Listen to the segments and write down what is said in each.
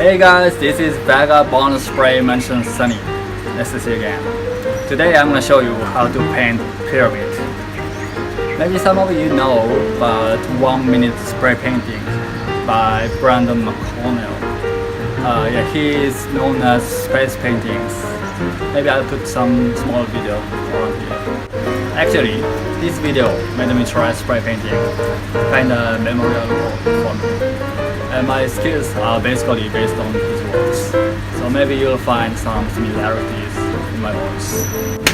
Hey guys, this is Vagabond spray mentioned Sunny. Nice to see you again. Today I'm gonna show you how to paint pyramid. Maybe some of you know about 1 minute spray painting by Brandon McConnell. He is known as space paintings. Maybe I'll put some small video around here. Actually, this video made me try spray painting, kinda memorable for me. And my skills are basically based on his works. So maybe you'll find some similarities in my works.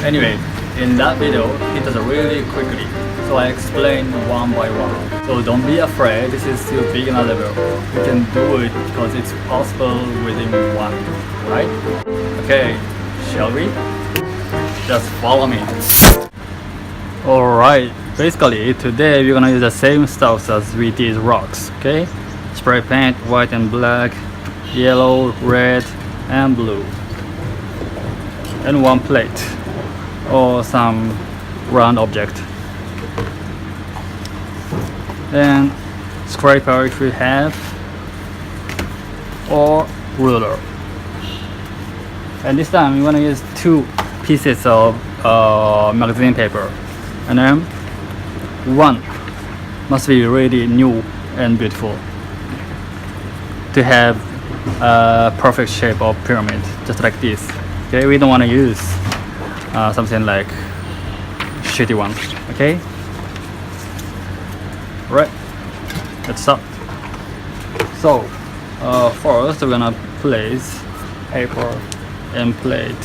Anyway, in that video, he does it really quickly. So I explain one by one. So don't be afraid, this is still beginner level. You can do it because it's possible within 1 minute, right? Okay, shall we? Just follow me. Alright, basically today we're gonna use the same stuff as we did rocks, okay? Spray paint, white and black, yellow, red and blue. And 1 plate or some round object. Then scraper if we have, or ruler. And this time we want to use 2 pieces of magazine paper, and then 1 must be really new and beautiful to have a perfect shape of pyramid, just like this. Okay, we don't want to use something like shitty one. Okay, right, let's start. So first we're gonna place paper and plate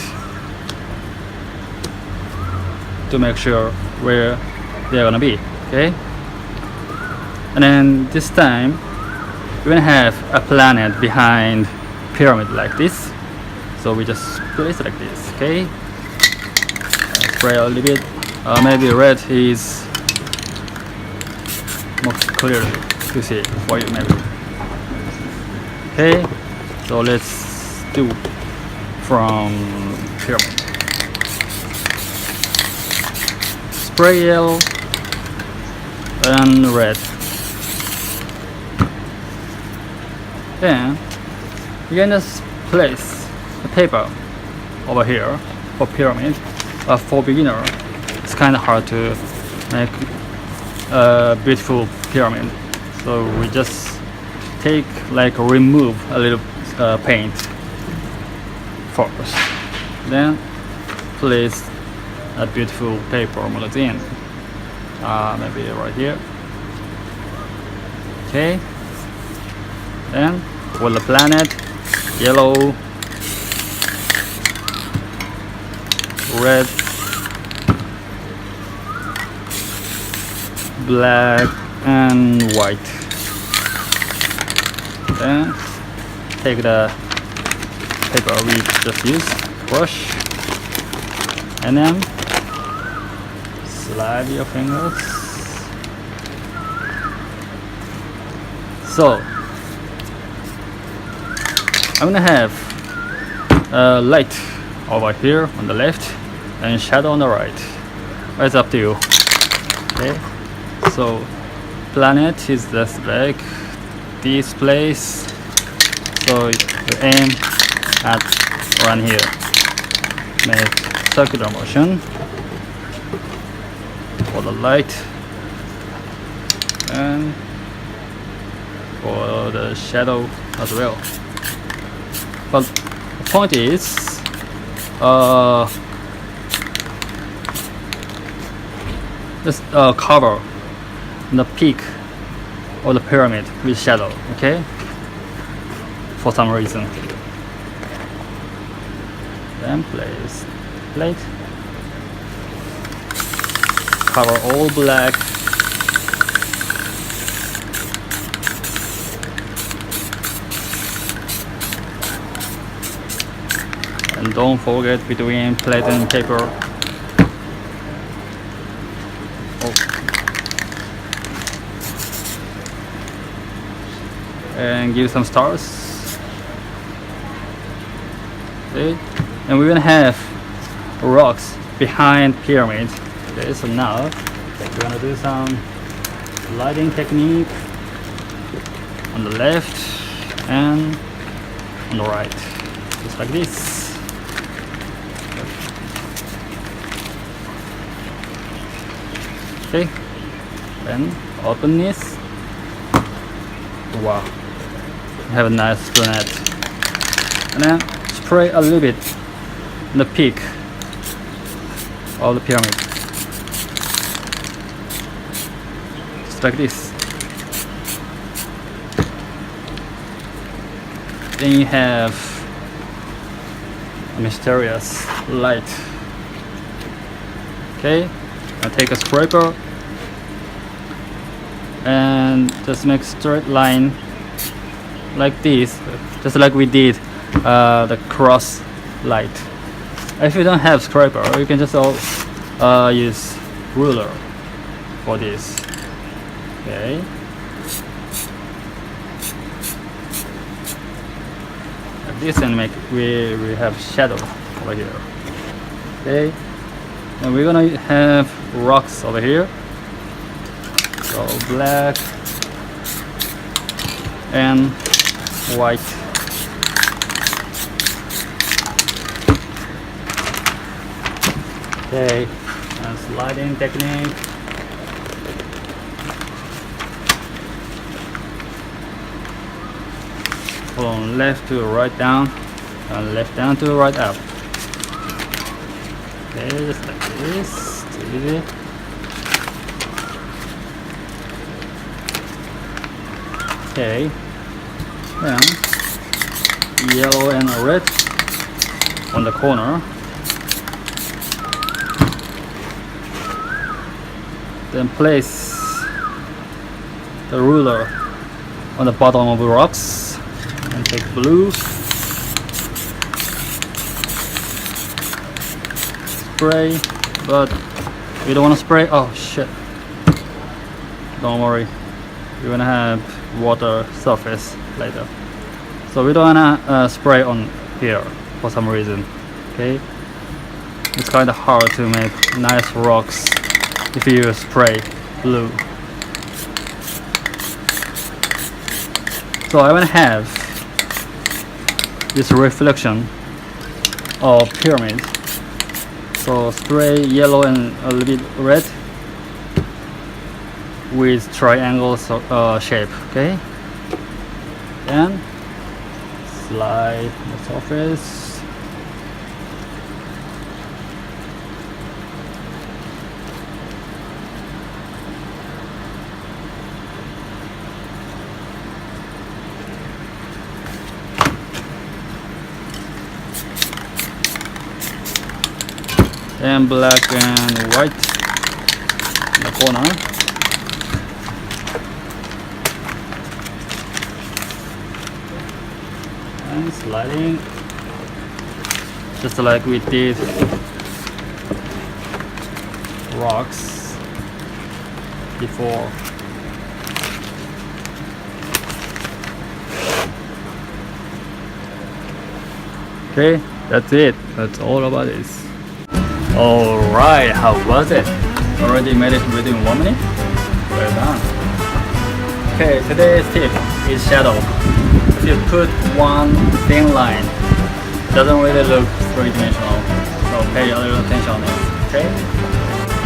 to make sure where they're gonna be. Okay, and then this time we're gonna have a planet behind pyramid like this. So we just place it like this. Okay, spray a little bit. Maybe red is more clear to see for you maybe. Okay, so let's do from pyramid. Spray yellow and red. Then you can just place the paper over here for pyramid. For beginner, it's kind of hard to make a beautiful pyramid. So we just remove a little paint first. Then place a beautiful paper magazine. Maybe right here. Okay. Then for the planet, yellow, red, black and white. Then take the paper we just used, brush, and then slide your fingers. So I'm gonna have a light over here on the left and shadow on the right. It's up to you. Okay, so planet is this big, this place. So you aim at around here. Make circular motion for the light and for the shadow as well. But the point is, just cover the peak of the pyramid with shadow, okay? For some reason. Then place plate. Cover all black. And don't forget between plate and paper. And give some stars. Okay, and we're gonna have rocks behind pyramid. Okay, so now we're gonna do some lighting technique on the left and on the right, just like this. Okay, then open this. Wow, have a nice granite, and then spray a little bit in the peak of the pyramid, just like this. Then you have a mysterious light. Okay, I'll take a scraper and just make straight line like this, just like we did the cross light. If you don't have scraper, you can just use ruler for this. Okay, like this, and we have shadow over here. Okay, and we're gonna have rocks over here. So black and white. Okay, and sliding technique. From left to right down, and left down to right up. Okay, just like this. It's easy. Okay, then yellow and red on the corner. Then place the ruler on the bottom of the rocks and take blue. Spray, but we don't want to spray. Oh shit! Don't worry, we're gonna have water surface later, so we don't wanna spray on here for some reason. Okay, it's kind of hard to make nice rocks if you spray blue. So I want to have this reflection of pyramid, so spray yellow and a little bit red with triangle shape. Okay, and slide the surface. And black and white in the corner. And sliding, just like we did rocks before. Okay, that's it. That's all about this. Alright, how was it? Already made it within 1 minute? Well done. Okay, today's tip is shadow. If you put one thin line, it doesn't really look three-dimensional, so pay a little attention on it, okay?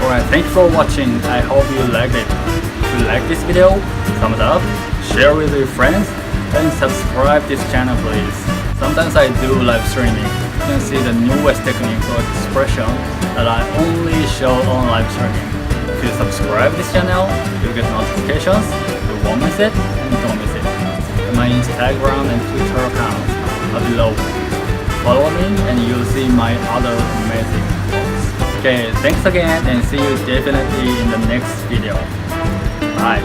Alright, thanks for watching. I hope you liked it. If you like this video, thumbs up, share with your friends, and subscribe this channel please. Sometimes I do live streaming. You can see the newest techniques or expression that I only show on live streaming. If you subscribe this channel, you'll get notifications, you won't miss it, and don't miss it. And my Instagram and Twitter accounts are below. Follow me and you'll see my other amazing vlogs. Okay, thanks again and see you definitely in the next video. Bye.